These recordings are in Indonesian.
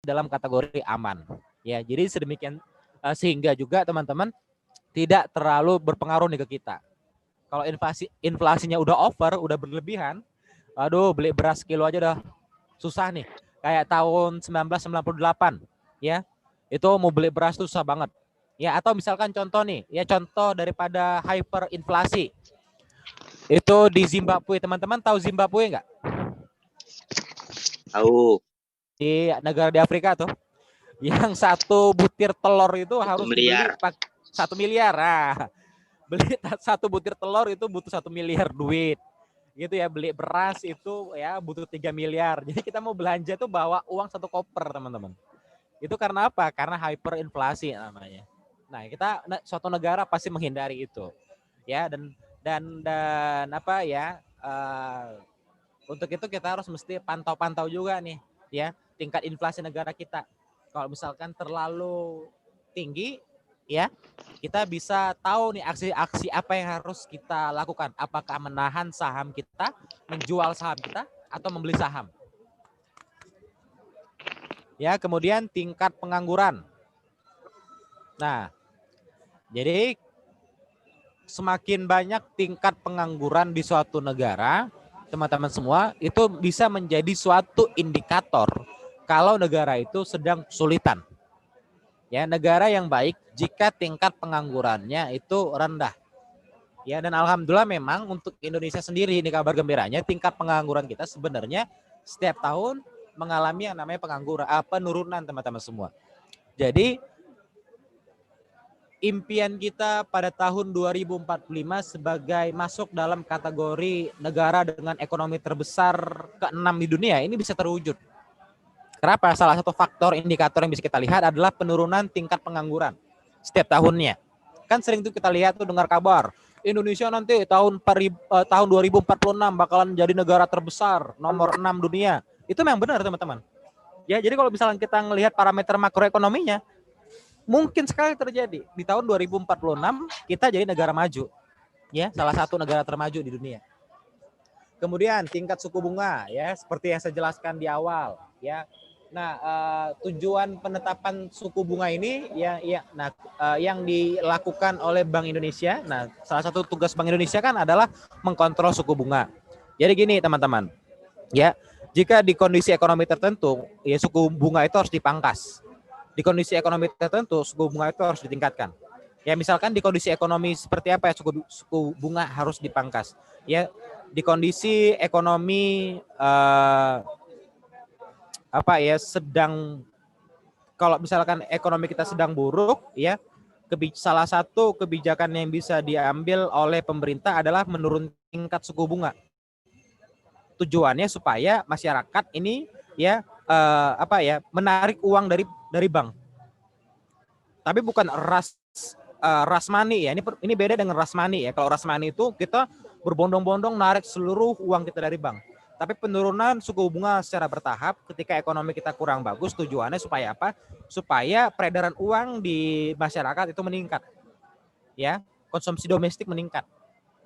dalam kategori aman. Ya, jadi sedemikian sehingga juga teman-teman tidak terlalu berpengaruh nih ke kita. Kalau inflasinya udah over, udah berlebihan, aduh beli beras kilo aja udah susah nih. Kayak tahun 1998 ya. Itu mau beli beras tuh susah banget. Ya, atau misalkan contoh nih, ya contoh daripada hyperinflasi. Itu di Zimbabwe, teman-teman tahu Zimbabwe nggak? Tahu. Di negara di Afrika tuh. Yang satu butir telur itu 1 harus dibeli miliar. 1 miliar. Nah, beli satu butir telur itu butuh 1 miliar duit. Gitu ya, beli beras itu ya butuh 3 miliar. Jadi kita mau belanja tuh bawa uang 1 koper, teman-teman. Itu karena apa? Karena hyperinflasi namanya. Nah, kita suatu negara pasti menghindari itu. Ya, dan apa ya? Untuk itu kita harus mesti pantau-pantau juga nih, ya, tingkat inflasi negara kita. Kalau misalkan terlalu tinggi, ya, kita bisa tahu nih aksi-aksi apa yang harus kita lakukan. Apakah menahan saham kita, menjual saham kita, atau membeli saham. Ya, kemudian tingkat pengangguran. Nah, jadi semakin banyak tingkat pengangguran di suatu negara, teman-teman semua, itu bisa menjadi suatu indikator kalau negara itu sedang kesulitan. Ya, negara yang baik jika tingkat penganggurannya itu rendah. Ya, dan alhamdulillah memang untuk Indonesia sendiri ini kabar gembiranya tingkat pengangguran kita sebenarnya setiap tahun mengalami yang namanya penurunan, teman-teman semua. Jadi impian kita pada tahun 2045 sebagai masuk dalam kategori negara dengan ekonomi terbesar ke-6 di dunia ini bisa terwujud. Kenapa? Salah satu faktor indikator yang bisa kita lihat adalah penurunan tingkat pengangguran setiap tahunnya. Kan sering tuh kita lihat tuh dengar kabar Indonesia nanti tahun 2046 bakalan jadi negara terbesar nomor 6 dunia. Itu memang benar, teman-teman. Ya, jadi kalau misalnya kita ngelihat parameter makroekonominya, mungkin sekali terjadi di tahun 2046 kita jadi negara maju. Ya, salah satu negara termaju di dunia. Kemudian tingkat suku bunga, ya, seperti yang saya jelaskan di awal, ya. Nah, tujuan penetapan suku bunga ini yang dilakukan oleh Bank Indonesia. Nah, salah satu tugas Bank Indonesia kan adalah mengkontrol suku bunga. Jadi gini, teman-teman. Ya, jika di kondisi ekonomi tertentu, ya suku bunga itu harus dipangkas. Di kondisi ekonomi tertentu, suku bunga itu harus ditingkatkan. Ya, misalkan di kondisi ekonomi seperti apa ya suku bunga harus dipangkas. Ya, di kondisi ekonomi sedang, kalau misalkan ekonomi kita sedang buruk, ya, salah satu kebijakan yang bisa diambil oleh pemerintah adalah menurunkan tingkat suku bunga. Tujuannya supaya masyarakat ini ya menarik uang dari bank. Tapi bukan rush money ya. Ini beda dengan rush money ya. Kalau rush money itu kita berbondong-bondong narik seluruh uang kita dari bank. Tapi penurunan suku bunga secara bertahap ketika ekonomi kita kurang bagus, tujuannya supaya apa? Supaya peredaran uang di masyarakat itu meningkat. Ya, konsumsi domestik meningkat.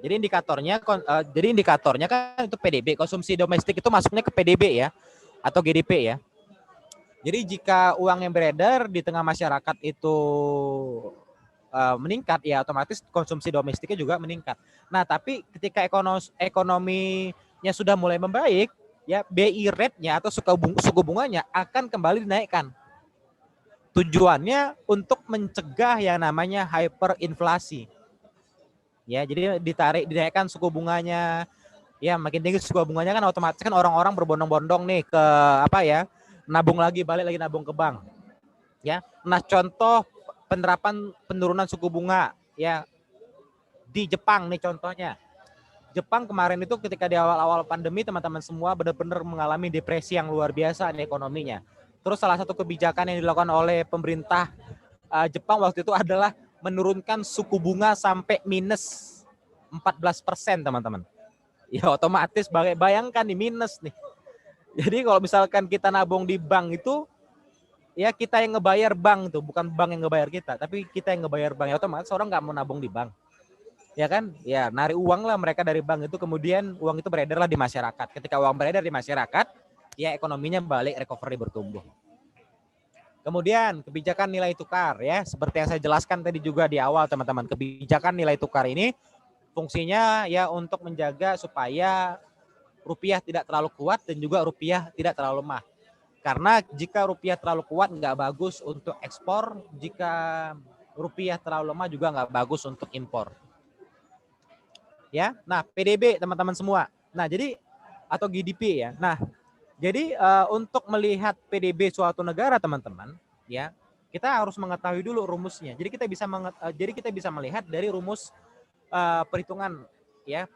Jadi indikatornya kan itu PDB, konsumsi domestik itu masuknya ke PDB ya, atau GDP ya. Jadi jika uang yang beredar di tengah masyarakat itu meningkat, ya otomatis konsumsi domestiknya juga meningkat. Nah, tapi ketika ekonominya sudah mulai membaik, ya BI rate-nya atau suku bunganya akan kembali dinaikkan. Tujuannya untuk mencegah yang namanya hyperinflasi. Ya, jadi dinaikkan suku bunganya. Ya, makin tinggi suku bunganya kan otomatis kan orang-orang berbondong-bondong nih ke nabung lagi, balik lagi nabung ke bank. Ya. Nah, contoh penerapan penurunan suku bunga ya di Jepang nih contohnya. Jepang kemarin itu ketika di awal-awal pandemi, teman-teman semua benar-benar mengalami depresi yang luar biasa nih ekonominya. Terus salah satu kebijakan yang dilakukan oleh pemerintah Jepang waktu itu adalah menurunkan suku bunga sampai minus 14%, teman-teman. Ya otomatis bayangkan di minus nih. Jadi kalau misalkan kita nabung di bank itu, ya kita yang ngebayar bank tuh, bukan bank yang ngebayar kita, tapi kita yang ngebayar bank. Ya otomatis orang nggak mau nabung di bank, ya kan? Ya narik uang lah mereka dari bank itu, kemudian uang itu beredar lah di masyarakat. Ketika uang beredar di masyarakat, ya ekonominya balik recovery bertumbuh. Kemudian kebijakan nilai tukar ya, seperti yang saya jelaskan tadi juga di awal teman-teman. Kebijakan nilai tukar ini fungsinya ya untuk menjaga supaya rupiah tidak terlalu kuat dan juga rupiah tidak terlalu lemah. Karena jika rupiah terlalu kuat nggak bagus untuk ekspor, jika rupiah terlalu lemah juga nggak bagus untuk impor. Ya, nah PDB teman-teman semua. Nah jadi atau GDP ya. Nah jadi untuk melihat PDB suatu negara teman-teman, ya kita harus mengetahui dulu rumusnya. Jadi kita bisa melihat dari rumus perhitungan ya.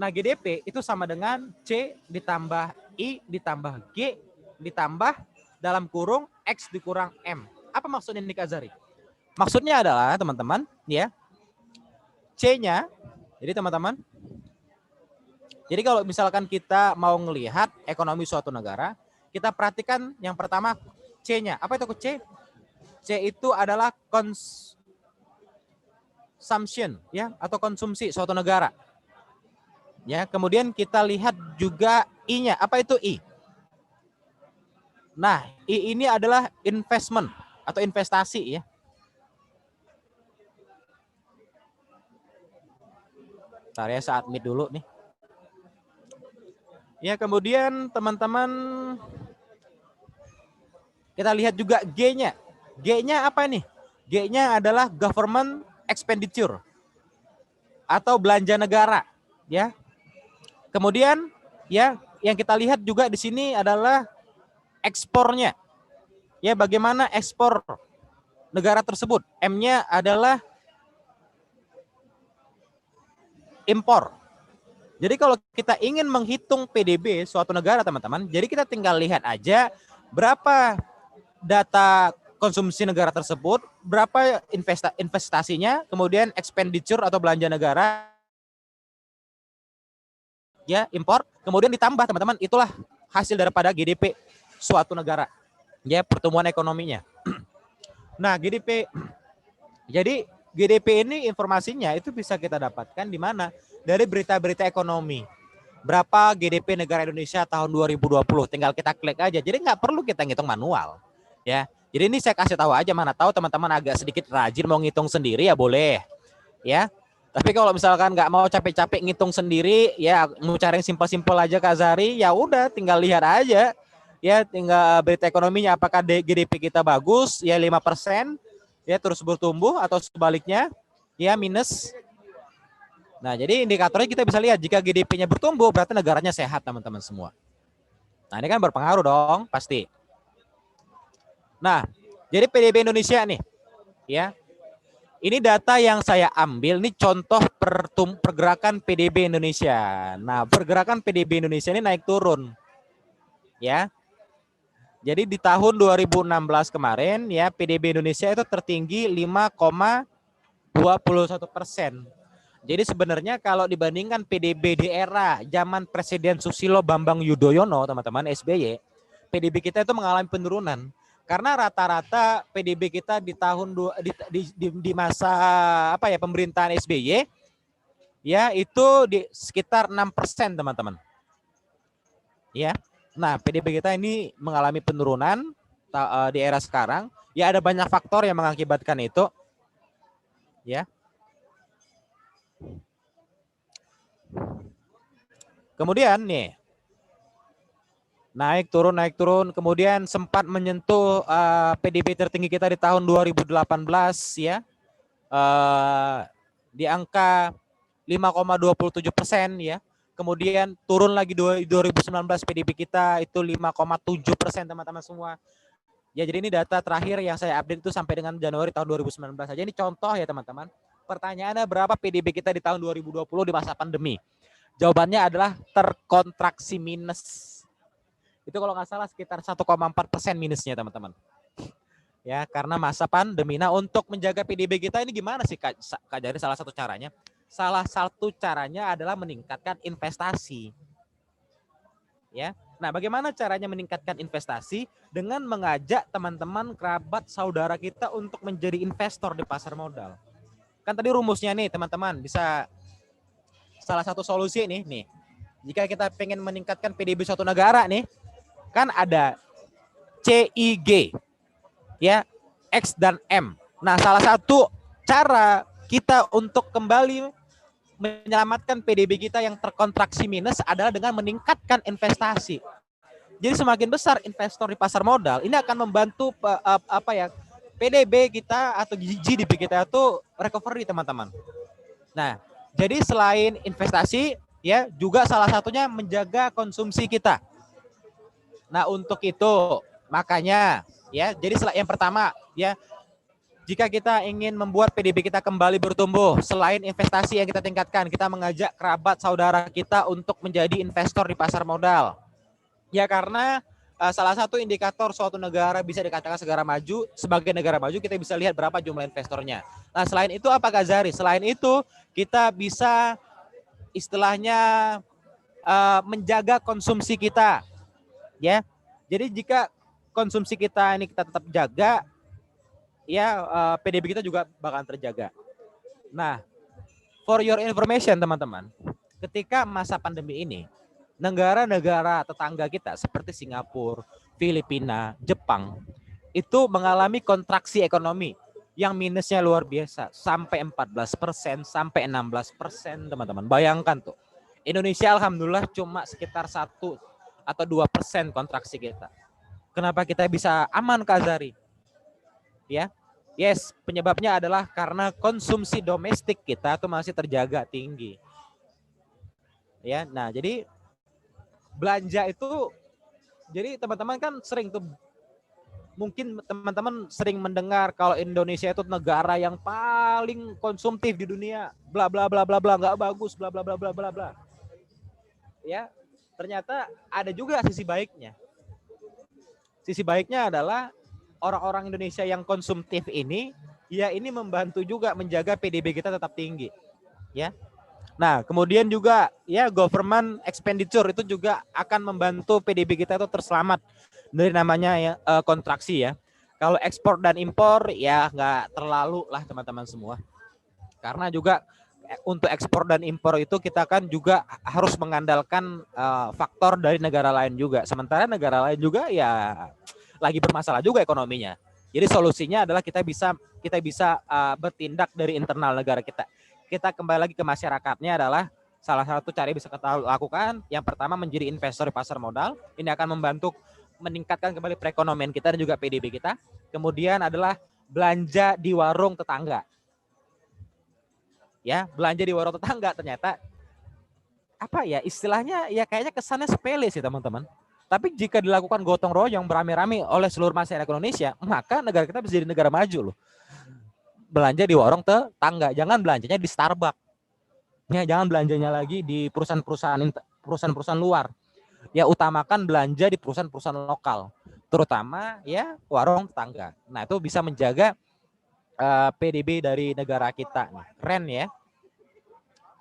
Nah, GDP itu sama dengan C ditambah I ditambah G ditambah dalam kurung X dikurang M. Apa maksudnya ini Kak Zari? Maksudnya adalah teman-teman ya, C-nya, jadi teman-teman, jadi kalau misalkan kita mau melihat ekonomi suatu negara, kita perhatikan yang pertama C-nya. Apa itu C? C itu adalah consumption ya, atau konsumsi suatu negara. Ya, kemudian kita lihat juga I-nya. Apa itu I? Nah, I ini adalah investment atau investasi ya. Bentar ya, saya admit dulu nih. Ya, kemudian teman-teman kita lihat juga G-nya. G-nya apa nih? G-nya adalah government expenditure atau belanja negara, ya. Kemudian ya, yang kita lihat juga di sini adalah ekspornya. Ya, bagaimana ekspor negara tersebut? M-nya adalah impor. Jadi kalau kita ingin menghitung PDB suatu negara teman-teman, jadi kita tinggal lihat aja berapa data konsumsi negara tersebut, berapa investasinya, kemudian expenditure atau belanja negara, ya impor, kemudian ditambah teman-teman, itulah hasil daripada GDP suatu negara, ya pertumbuhan ekonominya. Nah GDP, jadi GDP ini informasinya itu bisa kita dapatkan di mana? Dari berita-berita ekonomi. Berapa GDP negara Indonesia tahun 2020? Tinggal kita klik aja. Jadi nggak perlu kita ngitung manual, ya. Jadi ini saya kasih tahu aja, mana tahu teman-teman agak sedikit rajin mau ngitung sendiri ya boleh, ya. Tapi kalau misalkan nggak mau capek-capek ngitung sendiri, ya mau cari yang simpel-simpel aja Kak Zari, ya udah tinggal lihat aja. Ya tinggal berita ekonominya apakah GDP kita bagus, ya 5%, ya terus bertumbuh atau sebaliknya, ya minus. Nah, jadi indikatornya kita bisa lihat jika GDP-nya bertumbuh berarti negaranya sehat teman-teman semua. Nah, ini kan berpengaruh dong, pasti. Nah, jadi PDB Indonesia nih, ya. Ini data yang saya ambil, ini contoh pergerakan PDB Indonesia. Nah, pergerakan PDB Indonesia ini naik turun. Ya. Jadi di tahun 2016 kemarin ya PDB Indonesia itu tertinggi 5,21%. Jadi sebenarnya kalau dibandingkan PDB di era zaman Presiden Susilo Bambang Yudhoyono, teman-teman SBY, PDB kita itu mengalami penurunan. Karena rata-rata PDB kita di tahun di masa apa ya pemerintahan SBY ya itu di sekitar 6% teman-teman. Ya. Nah, PDB kita ini mengalami penurunan di era sekarang. Ya ada banyak faktor yang mengakibatkan itu. Ya. Kemudian nih naik turun, kemudian sempat menyentuh PDB tertinggi kita di tahun 2018 ya, di angka 5,27% ya. Kemudian turun lagi 2019 PDB kita itu 5,7% teman-teman semua. Ya jadi ini data terakhir yang saya update itu sampai dengan Januari tahun 2019 saja. Ini contoh ya teman-teman. Pertanyaannya berapa PDB kita di tahun 2020 di masa pandemi? Jawabannya adalah terkontraksi minus. Itu kalau nggak salah sekitar 1,4% minusnya teman-teman. Ya karena masa pandemi. Nah untuk menjaga PDB kita ini gimana sih Kak Jari? Salah satu caranya? Salah satu caranya adalah meningkatkan investasi. Ya. Nah bagaimana caranya meningkatkan investasi? Dengan mengajak teman-teman, kerabat, saudara kita untuk menjadi investor di pasar modal. Kan tadi rumusnya nih teman-teman, bisa salah satu solusi nih. Jika kita pengen meningkatkan PDB suatu negara nih, kan ada CIG, ya, X dan M. Nah, salah satu cara kita untuk kembali menyelamatkan PDB kita yang terkontraksi minus adalah dengan meningkatkan investasi. Jadi semakin besar investor di pasar modal, ini akan membantu PDB kita atau GDP kita itu recovery, teman-teman. Nah, jadi selain investasi, ya, juga salah satunya menjaga konsumsi kita. Nah, untuk itu makanya, ya, jadi yang pertama, ya, jika kita ingin membuat PDB kita kembali bertumbuh, selain investasi yang kita tingkatkan, kita mengajak kerabat saudara kita untuk menjadi investor di pasar modal. Ya, karena salah satu indikator suatu negara bisa dikatakan negara maju, sebagai negara maju kita bisa lihat berapa jumlah investornya. Nah, selain itu apa Kak Zari? Selain itu kita bisa istilahnya menjaga konsumsi kita, ya. Jadi jika konsumsi kita ini kita tetap jaga, ya, PDB kita juga bakal terjaga. Nah, for your information teman-teman, ketika masa pandemi ini, negara-negara tetangga kita seperti Singapura, Filipina, Jepang itu mengalami kontraksi ekonomi yang minusnya luar biasa, sampai 14%, sampai 16%, teman-teman. Bayangkan tuh. Indonesia alhamdulillah cuma sekitar 1 atau 2% kontraksi kita. Kenapa kita bisa aman, Kak Zari? Ya. Yes, penyebabnya adalah karena konsumsi domestik kita tuh masih terjaga tinggi. Ya, nah jadi belanja itu, jadi teman-teman kan sering tuh, mungkin teman-teman sering mendengar kalau Indonesia itu negara yang paling konsumtif di dunia, bla bla bla bla bla, nggak bagus, bla bla bla bla bla bla. Ya, ternyata ada juga sisi baiknya. Sisi baiknya adalah orang-orang Indonesia yang konsumtif ini, ya, ini membantu juga menjaga PDB kita tetap tinggi, ya. Nah, kemudian juga, ya, government expenditure itu juga akan membantu PDB kita itu terselamat dari namanya, ya, kontraksi, ya. Kalau ekspor dan impor, ya nggak terlalu lah teman-teman semua. Karena juga untuk ekspor dan impor itu kita kan juga harus mengandalkan faktor dari negara lain juga. Sementara negara lain juga ya lagi bermasalah juga ekonominya. Jadi solusinya adalah kita bisa bertindak dari internal negara kita. Kita kembali lagi ke masyarakatnya adalah salah satu cara yang bisa kita lakukan. Yang pertama menjadi investor di pasar modal. Ini akan membantu meningkatkan kembali perekonomian kita dan juga PDB kita. Kemudian adalah belanja di warung tetangga. Ya, belanja di warung tetangga ternyata apa ya istilahnya, ya kayaknya kesannya sepele sih teman-teman. Tapi jika dilakukan gotong royong beramai-ramai oleh seluruh masyarakat Indonesia, maka negara kita bisa jadi negara maju loh. Belanja di warung tetangga, jangan belanjanya di Starbucks. Ya, jangan belanjanya lagi di perusahaan luar. Ya, utamakan belanja di perusahaan-perusahaan lokal, terutama ya warung tetangga. Nah, itu bisa menjaga PDB dari negara kita. Keren ya.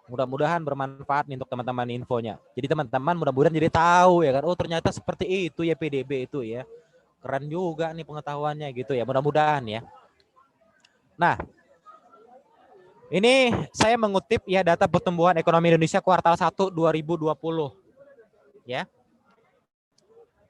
Mudah-mudahan bermanfaat nih untuk teman-teman infonya. Jadi teman-teman mudah-mudahan jadi tahu ya kan, oh ternyata seperti itu ya PDB itu ya. Keren juga nih pengetahuannya gitu ya, mudah-mudahan ya. Nah, ini saya mengutip ya data pertumbuhan ekonomi Indonesia kuartal 1 2020. Ya.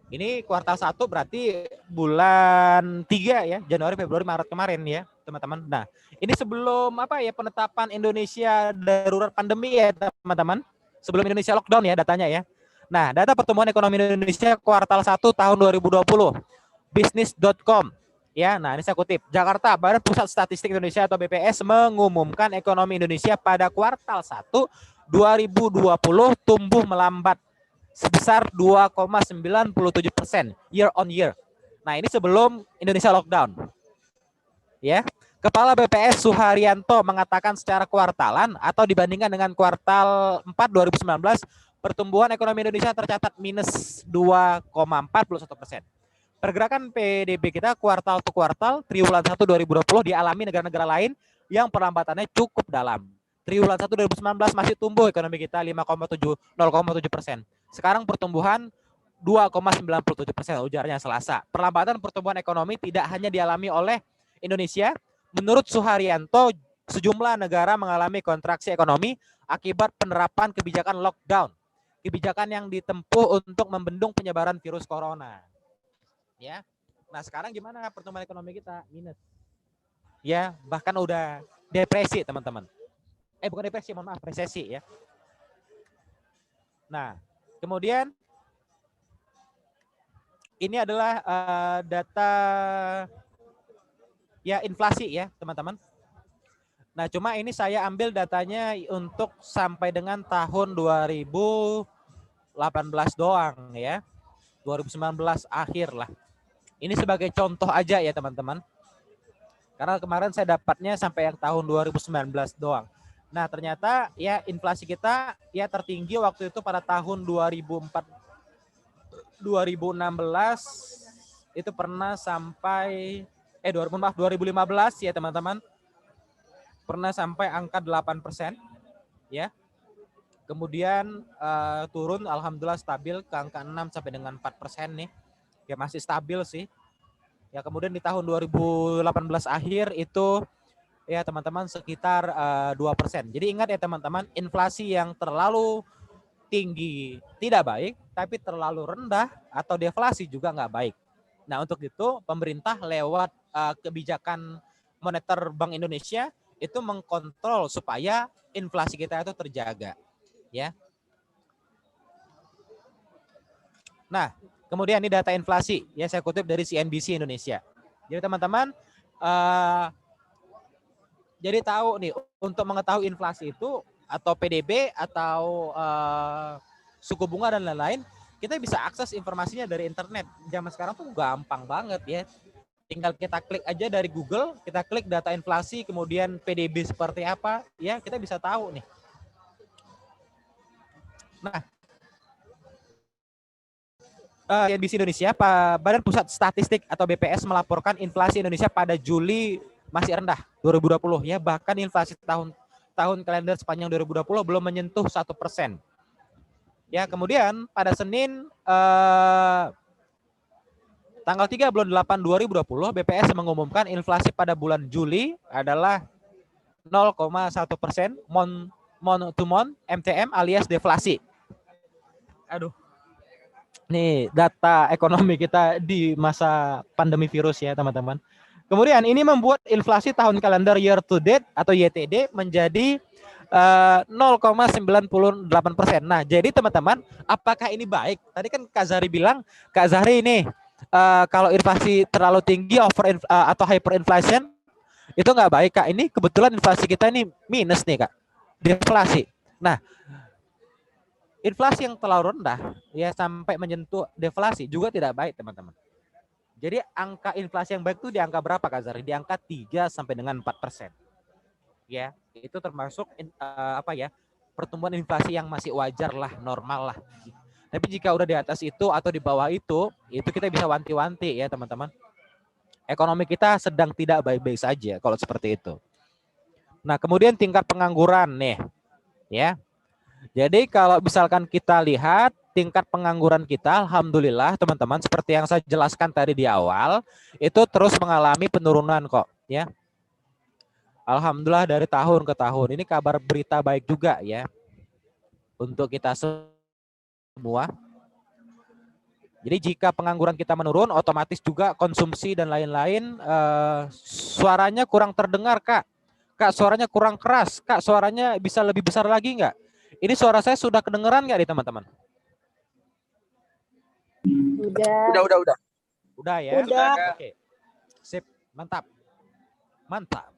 Ini kuartal 1 berarti bulan 3 ya, Januari, Februari, Maret kemarin ya, teman-teman. Nah, ini sebelum apa ya penetapan Indonesia darurat pandemi ya, teman-teman. Sebelum Indonesia lockdown ya datanya ya. Nah, data pertumbuhan ekonomi Indonesia kuartal 1 tahun 2020. Bisnis.com. Ya, nah ini saya kutip. Jakarta, Badan Pusat Statistik Indonesia atau BPS mengumumkan ekonomi Indonesia pada kuartal 1 2020 tumbuh melambat sebesar 2,97% year on year. Nah, ini sebelum Indonesia lockdown. Ya. Kepala BPS Suharyanto mengatakan secara kuartalan atau dibandingkan dengan kuartal 4 2019, pertumbuhan ekonomi Indonesia tercatat minus 2,41%. Pergerakan PDB kita kuartal to kuartal triwulan 1 2020 dialami negara-negara lain yang perlambatannya cukup dalam. Triwulan 1 2019 masih tumbuh ekonomi kita 0,7%. Sekarang pertumbuhan 2,97%, ujarnya Selasa. Perlambatan pertumbuhan ekonomi tidak hanya dialami oleh Indonesia. Menurut Suharyanto, sejumlah negara mengalami kontraksi ekonomi akibat penerapan kebijakan lockdown. Kebijakan yang ditempuh untuk membendung penyebaran virus corona. Ya. Nah, sekarang gimana pertumbuhan ekonomi kita? Minus. Ya, bahkan udah depresi, teman-teman. Bukan depresi, mohon maaf, resesi ya. Nah, kemudian ini adalah data ya inflasi ya, teman-teman. Nah, cuma ini saya ambil datanya untuk sampai dengan tahun 2018 doang ya. 2019 akhir lah. Ini sebagai contoh aja ya, teman-teman. Karena kemarin saya dapatnya sampai yang tahun 2019 doang. Nah, ternyata ya inflasi kita ya tertinggi waktu itu pada tahun 2016 itu pernah sampai 2015 ya, teman-teman. Pernah sampai angka 8% ya. Kemudian turun alhamdulillah stabil ke angka 6 sampai dengan 4% nih. Ya masih stabil sih. Ya kemudian di tahun 2018 akhir itu ya teman-teman sekitar 2%. Jadi ingat ya teman-teman, inflasi yang terlalu tinggi tidak baik, tapi terlalu rendah atau deflasi juga nggak baik. Nah untuk itu pemerintah lewat kebijakan moneter Bank Indonesia itu mengkontrol supaya inflasi kita itu terjaga. Ya. Nah, kemudian ini data inflasi ya saya kutip dari CNBC Indonesia. Jadi teman-teman jadi tahu nih untuk mengetahui inflasi itu atau PDB atau suku bunga dan lain-lain, kita bisa akses informasinya dari internet. Zaman sekarang tuh gampang banget ya. Tinggal kita klik aja dari Google, kita klik data inflasi, kemudian PDB seperti apa, ya kita bisa tahu nih. Nah, CNBC Indonesia, Badan Pusat Statistik atau BPS melaporkan inflasi Indonesia pada Juli masih rendah 2020 ya, bahkan inflasi tahun kalender sepanjang 2020 belum menyentuh 1%. Ya, kemudian pada Senin tanggal 3 bulan 8 2020 BPS mengumumkan inflasi pada bulan Juli adalah 0,1% month to month MTM alias deflasi. Aduh. Nih data ekonomi kita di masa pandemi virus ya teman-teman. Kemudian ini membuat inflasi tahun kalender year to date atau YTD menjadi 0,98%. Nah jadi teman-teman, apakah ini baik? Tadi kan Kak Zahri bilang, Kak Zahri ini kalau inflasi terlalu tinggi atau hyperinflation itu nggak baik Kak. Ini kebetulan inflasi kita ini minus nih Kak, deflasi. Nah inflasi yang terlalu rendah ya sampai menyentuh deflasi juga tidak baik teman-teman. Jadi angka inflasi yang baik itu di angka berapa Kak Zahri? Di angka 3 sampai dengan 4%. Ya, itu termasuk pertumbuhan inflasi yang masih wajar lah, normal lah. Tapi jika udah di atas itu atau di bawah itu kita bisa wanti-wanti ya teman-teman. Ekonomi kita sedang tidak baik-baik saja kalau seperti itu. Nah, kemudian tingkat pengangguran nih. Ya. Jadi kalau misalkan kita lihat tingkat pengangguran kita, alhamdulillah teman-teman, seperti yang saya jelaskan tadi di awal, itu terus mengalami penurunan kok, ya. Alhamdulillah dari tahun ke tahun. Ini kabar berita baik juga ya untuk kita semua. Jadi jika pengangguran kita menurun, otomatis juga konsumsi dan lain-lain suaranya kurang terdengar, Kak. Kak, suaranya kurang keras. Kak, suaranya bisa lebih besar lagi nggak? Ini suara saya sudah kedengeran nggak nih teman-teman? Udah. Udah ya? Udah. Oke. Sip, mantap. Mantap.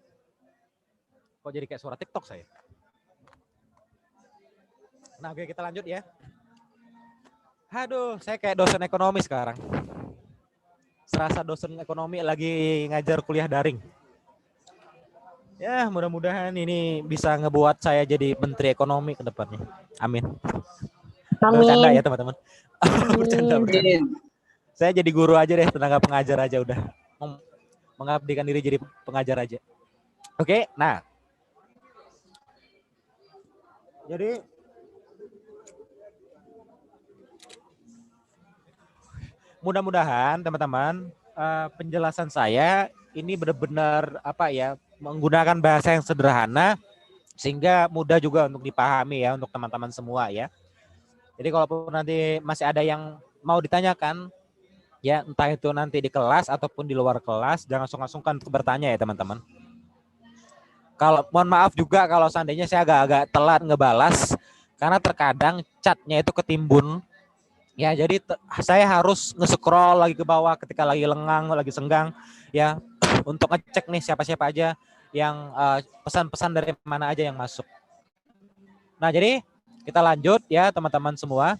Kok jadi kayak suara TikTok saya? Nah, oke kita lanjut ya. Aduh, saya kayak dosen ekonomi sekarang. Serasa dosen ekonomi lagi ngajar kuliah daring. Ya, mudah-mudahan ini bisa ngebuat saya jadi menteri ekonomi ke depannya. Amin. Bercanda ya teman-teman. Bercanda. Saya jadi guru aja deh, tenaga pengajar aja udah. Mengabdikan diri jadi pengajar aja. Oke, nah. Jadi mudah-mudahan teman-teman penjelasan saya ini benar-benar menggunakan bahasa yang sederhana sehingga mudah juga untuk dipahami ya untuk teman-teman semua ya. Jadi kalaupun nanti masih ada yang mau ditanyakan Ya, entah itu nanti di kelas ataupun di luar kelas, jangan sungkan-sungkan untuk bertanya ya teman-teman. Kalau mohon maaf juga kalau seandainya saya agak-agak telat ngebalas, karena terkadang chatnya itu ketimbun. Ya, jadi saya harus nge-scroll lagi ke bawah ketika lagi lengang, lagi senggang, ya, untuk ngecek nih siapa-siapa aja yang pesan-pesan dari mana aja yang masuk. Nah, jadi kita lanjut ya teman-teman semua.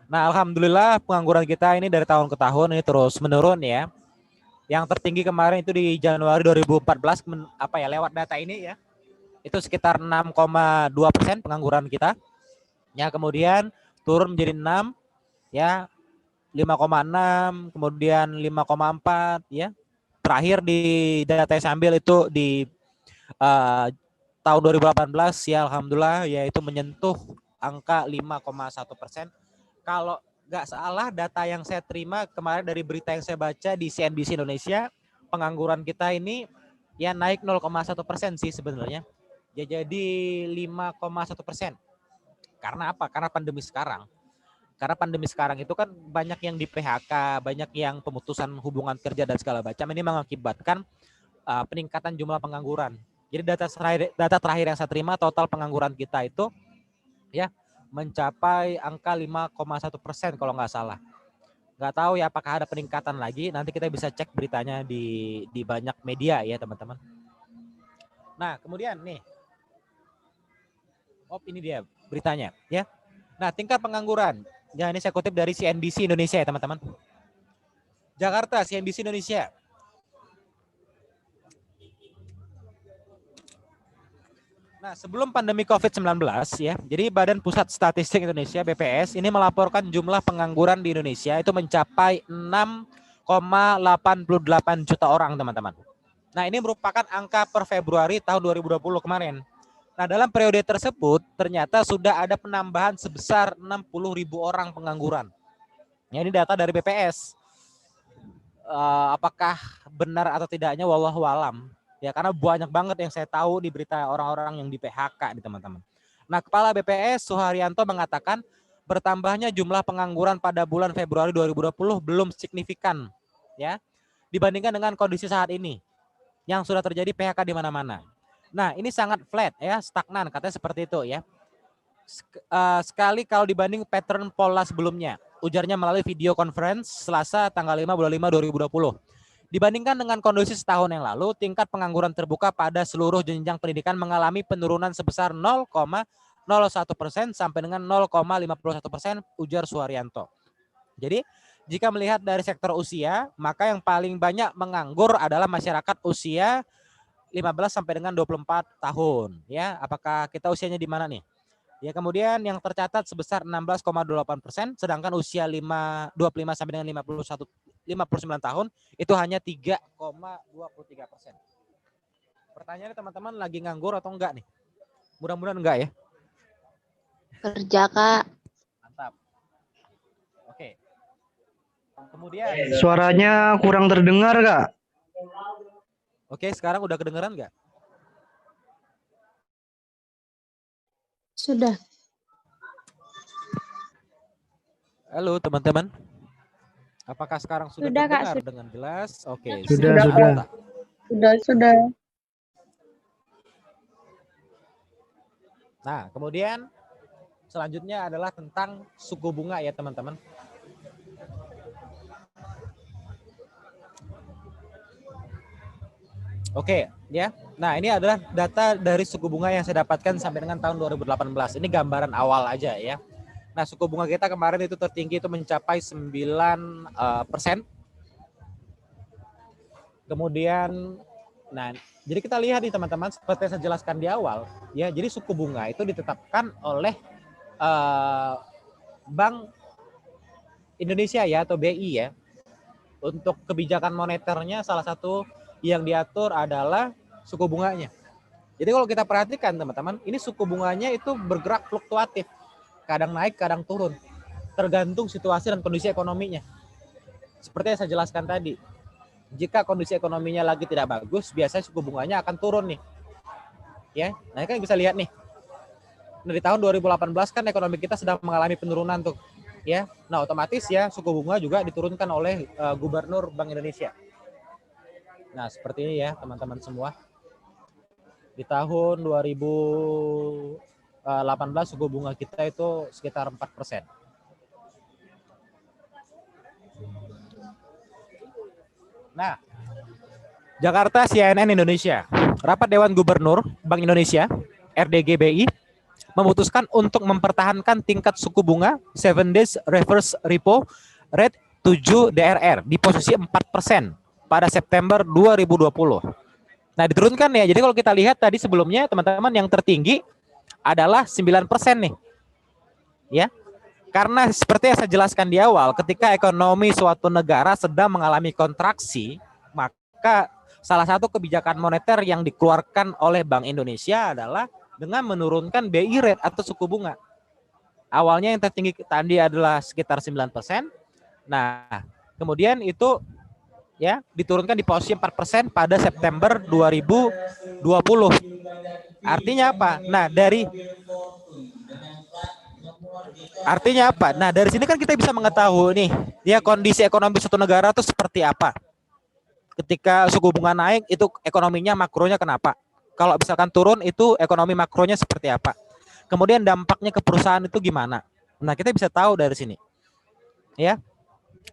Nah, alhamdulillah pengangguran kita ini dari tahun ke tahun ini terus menurun ya. Yang tertinggi kemarin itu di Januari 2014 lewat data ini ya. Itu sekitar 6,2% pengangguran kita. Ya, kemudian turun menjadi 6 ya, 5,6, kemudian 5,4 ya. Terakhir di data yang saya ambil itu di tahun 2018 ya, alhamdulillah yaitu menyentuh angka 5,1%. Kalau nggak salah data yang saya terima kemarin dari berita yang saya baca di CNBC Indonesia, pengangguran kita ini ya naik 0,1% sih sebenarnya. Ya, jadi 5,1%. Karena apa? Karena pandemi sekarang. Karena pandemi sekarang itu kan banyak yang di PHK, banyak yang pemutusan hubungan kerja dan segala macam, ini mengakibatkan peningkatan jumlah pengangguran. Jadi data terakhir yang saya terima, total pengangguran kita itu ya mencapai angka 5,1% kalau nggak salah. Nggak tahu ya apakah ada peningkatan lagi, nanti kita bisa cek beritanya di banyak media ya teman-teman. Nah, kemudian nih, ini dia beritanya ya. Nah, tingkat pengangguran. Ya, ini saya kutip dari CNBC Indonesia ya teman-teman. Jakarta, CNBC Indonesia. Nah, sebelum pandemi COVID-19 ya, jadi Badan Pusat Statistik Indonesia BPS ini melaporkan jumlah pengangguran di Indonesia itu mencapai 6,88 juta orang teman-teman. Nah, ini merupakan angka per Februari tahun 2020 kemarin. Nah, dalam periode tersebut ternyata sudah ada penambahan sebesar 60.000 orang pengangguran. Ya, ini data dari BPS. Apakah benar atau tidaknya wallahu alam. Ya, karena banyak banget yang saya tahu di berita orang-orang yang di PHK nih teman-teman. Nah, Kepala BPS Suharyanto mengatakan bertambahnya jumlah pengangguran pada bulan Februari 2020 belum signifikan ya dibandingkan dengan kondisi saat ini yang sudah terjadi PHK di mana-mana. Nah, ini sangat flat ya, stagnan katanya seperti itu ya. Sekali kalau dibanding pattern pola sebelumnya, ujarnya melalui video conference Selasa tanggal 5 bulan 5 2020. Dibandingkan dengan kondisi setahun yang lalu, tingkat pengangguran terbuka pada seluruh jenjang pendidikan mengalami penurunan sebesar 0,01% sampai dengan 0,51%, ujar Suharyanto. Jadi, jika melihat dari sektor usia, maka yang paling banyak menganggur adalah masyarakat usia 15 sampai dengan 24 tahun. Ya, apakah kita usianya di mana nih? Ya, kemudian yang tercatat sebesar 16,8%, sedangkan usia 25 sampai dengan 59 tahun itu hanya 3,23%. Pertanyaannya teman-teman, lagi nganggur atau enggak nih? Mudah-mudahan enggak ya. Kerja, Kak. Mantap. Oke. Kemudian suaranya kurang terdengar, Kak. Oke, sekarang udah kedengeran enggak? Sudah. Halo teman-teman. Apakah sekarang sudah terdengar Kak, dengan jelas? Oke. Sudah. Sudah. Nah, kemudian selanjutnya adalah tentang suku bunga ya teman-teman. Oke, ya. Nah, ini adalah data dari suku bunga yang saya dapatkan sampai dengan tahun 2018. Ini gambaran awal aja ya. Nah, suku bunga kita kemarin itu tertinggi itu mencapai 9%. Kemudian, nah, jadi kita lihat nih teman-teman, seperti yang saya jelaskan di awal, ya. Jadi suku bunga itu ditetapkan oleh Bank Indonesia ya atau BI ya. Untuk kebijakan moneternya salah satu yang diatur adalah suku bunganya. Jadi kalau kita perhatikan teman-teman, ini suku bunganya itu bergerak fluktuatif. Kadang naik, kadang turun. Tergantung situasi dan kondisi ekonominya. Seperti yang saya jelaskan tadi. Jika kondisi ekonominya lagi tidak bagus, biasanya suku bunganya akan turun nih. Ya, nah kan bisa lihat nih. Dari tahun 2018 kan ekonomi kita sedang mengalami penurunan tuh. ya. Nah, otomatis ya suku bunga juga diturunkan oleh Gubernur Bank Indonesia. Nah, seperti ini ya teman-teman semua. Di tahun 2018 suku bunga kita itu sekitar 4%. Nah, Jakarta CNN Indonesia. Rapat Dewan Gubernur Bank Indonesia (RDGBI) memutuskan untuk mempertahankan tingkat suku bunga 7 days reverse repo rate 7 DRR di posisi 4% pada September 2020. Nah, diturunkan ya. Jadi kalau kita lihat tadi sebelumnya teman-teman yang tertinggi adalah 9% nih. Ya. Karena seperti yang saya jelaskan di awal, ketika ekonomi suatu negara sedang mengalami kontraksi, maka salah satu kebijakan moneter yang dikeluarkan oleh Bank Indonesia adalah dengan menurunkan BI rate atau suku bunga. Awalnya yang tertinggi tadi adalah sekitar 9%. Nah, kemudian itu ya diturunkan di posisi 4% pada September 2020. Artinya apa? Artinya apa? Nah, dari sini kan kita bisa mengetahui nih, ya kondisi ekonomi suatu negara itu seperti apa. Ketika suku bunga naik, itu ekonominya makronya kenapa? Kalau misalkan turun, itu ekonomi makronya seperti apa? Kemudian dampaknya ke perusahaan itu gimana? Nah, kita bisa tahu dari sini. Ya.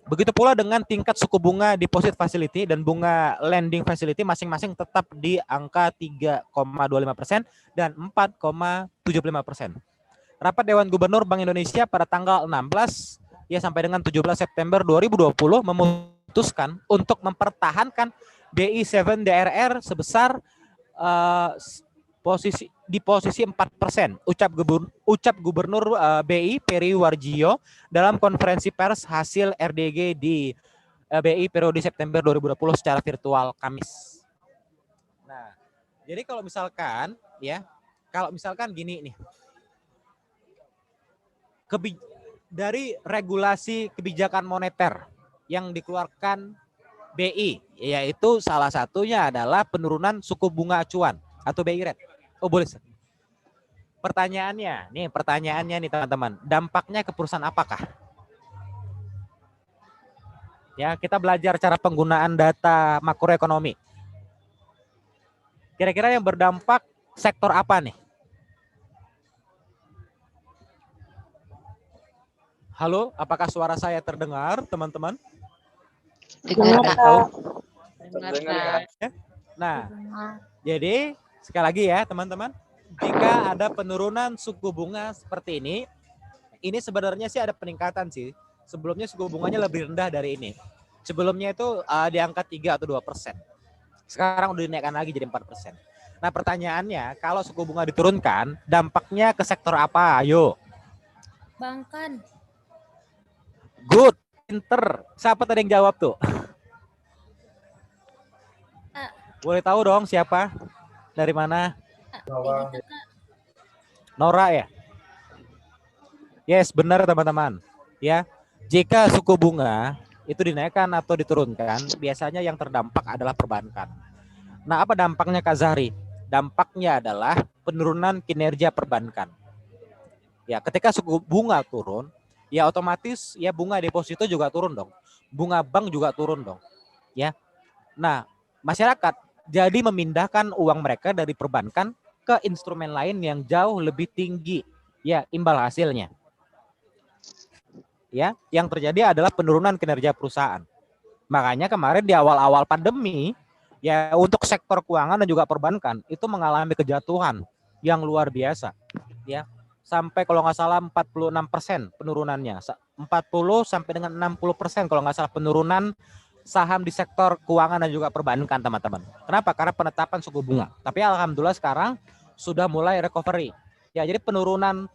Begitu pula dengan tingkat suku bunga deposit facility dan bunga lending facility masing-masing tetap di angka 3,25% dan 4,75%. Rapat Dewan Gubernur Bank Indonesia pada tanggal 16 ya sampai dengan 17 September 2020 memutuskan untuk mempertahankan BI 7 DRR sebesar di posisi 4%. Ucap Gubernur BI Peri Warjio dalam konferensi pers hasil RDG di BI periode September 2020 secara virtual Kamis. Nah, jadi kalau misalkan gini nih. Dari regulasi kebijakan moneter yang dikeluarkan BI, yaitu salah satunya adalah penurunan suku bunga acuan atau BI rate. Oh boleh. Pertanyaannya nih teman-teman, dampaknya ke perusahaan apakah? Ya, kita belajar cara penggunaan data makroekonomi. Kira-kira yang berdampak sektor apa nih? Halo, apakah suara saya terdengar, teman-teman? Dengar, Kak. Terdengar. Nah, jadi sekali lagi ya, teman-teman, jika ada penurunan suku bunga seperti ini sebenarnya sih ada peningkatan sih. Sebelumnya suku bunganya lebih rendah dari ini. Sebelumnya itu di angka 3 atau 2%. Sekarang udah dinaikkan lagi jadi 4%. Nah, pertanyaannya, kalau suku bunga diturunkan, dampaknya ke sektor apa? Ayo. Bankan. Good, pinter. Siapa tadi yang jawab tuh? Boleh tahu dong siapa? Dari mana? Nora ya? Yes, benar teman-teman. Ya, jika suku bunga itu dinaikkan atau diturunkan, biasanya yang terdampak adalah perbankan. Nah, apa dampaknya Kak Zahri? Dampaknya adalah penurunan kinerja perbankan. Ya, ketika suku bunga turun, ya otomatis ya bunga deposito juga turun dong. Bunga bank juga turun dong. Ya. Nah, masyarakat jadi memindahkan uang mereka dari perbankan ke instrumen lain yang jauh lebih tinggi. Ya, imbal hasilnya. Ya, yang terjadi adalah penurunan kinerja perusahaan. Makanya kemarin di awal-awal pandemi, ya untuk sektor keuangan dan juga perbankan itu mengalami kejatuhan yang luar biasa. Ya. Sampai kalau nggak salah 46% penurunannya, 40 sampai dengan 60% kalau nggak salah penurunan saham di sektor keuangan dan juga perbankan teman-teman. Kenapa? Karena penetapan suku bunga. Tapi alhamdulillah sekarang sudah mulai recovery. Ya jadi penurunan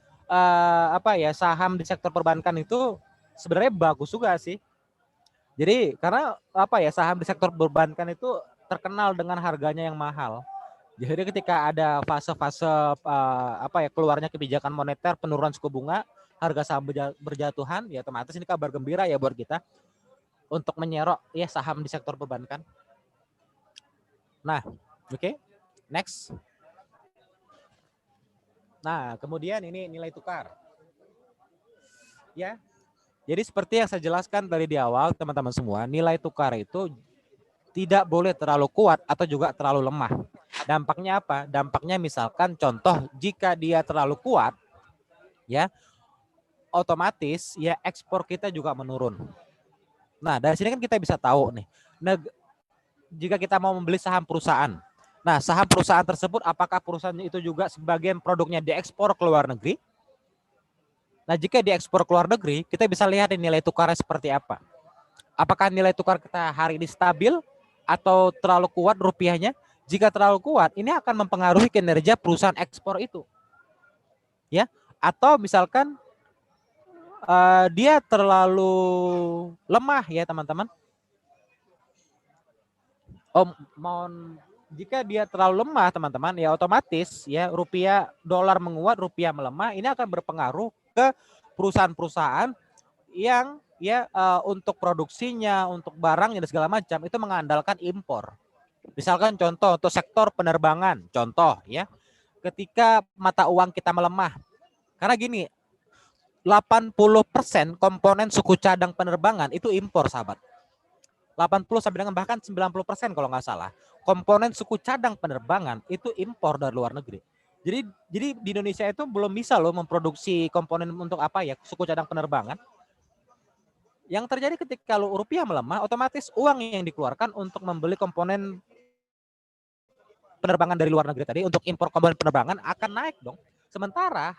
saham di sektor perbankan itu sebenarnya bagus juga sih. Jadi karena saham di sektor perbankan itu terkenal dengan harganya yang mahal. Jadi ketika ada fase-fase keluarnya kebijakan moneter penurunan suku bunga, harga saham berjatuhan, ya otomatis ini kabar gembira ya buat kita untuk menyerok ya saham di sektor perbankan. Nah, oke. Next. Nah, kemudian ini nilai tukar. Ya. Jadi seperti yang saya jelaskan tadi di awal, teman-teman semua, nilai tukar itu tidak boleh terlalu kuat atau juga terlalu lemah. Dampaknya apa? Dampaknya misalkan contoh jika dia terlalu kuat, ya otomatis ya ekspor kita juga menurun. Nah dari sini kan kita bisa tahu nih, jika kita mau membeli saham perusahaan, nah saham perusahaan tersebut apakah perusahaan itu juga sebagian produknya diekspor ke luar negeri? Nah jika diekspor ke luar negeri, kita bisa lihat nilai tukarnya seperti apa. Apakah nilai tukar kita hari ini stabil atau terlalu kuat rupiahnya? Jika terlalu kuat, ini akan mempengaruhi kinerja perusahaan ekspor itu. Ya, atau misalkan dia terlalu lemah ya teman-teman. Jika dia terlalu lemah teman-teman, ya otomatis ya rupiah dolar menguat, rupiah melemah, ini akan berpengaruh ke perusahaan-perusahaan yang ya untuk produksinya, untuk barangnya dan segala macam itu mengandalkan impor. Misalkan contoh untuk sektor penerbangan, contoh ya, ketika mata uang kita melemah, karena gini, 80% komponen suku cadang penerbangan itu impor, sahabat. 80 sampai dengan bahkan 90% kalau nggak salah, komponen suku cadang penerbangan itu impor dari luar negeri. Jadi di Indonesia itu belum bisa loh memproduksi komponen untuk apa ya, suku cadang penerbangan. Yang terjadi ketika rupiah melemah, otomatis uang yang dikeluarkan untuk membeli komponen penerbangan dari luar negeri tadi, untuk impor komponen penerbangan akan naik dong. Sementara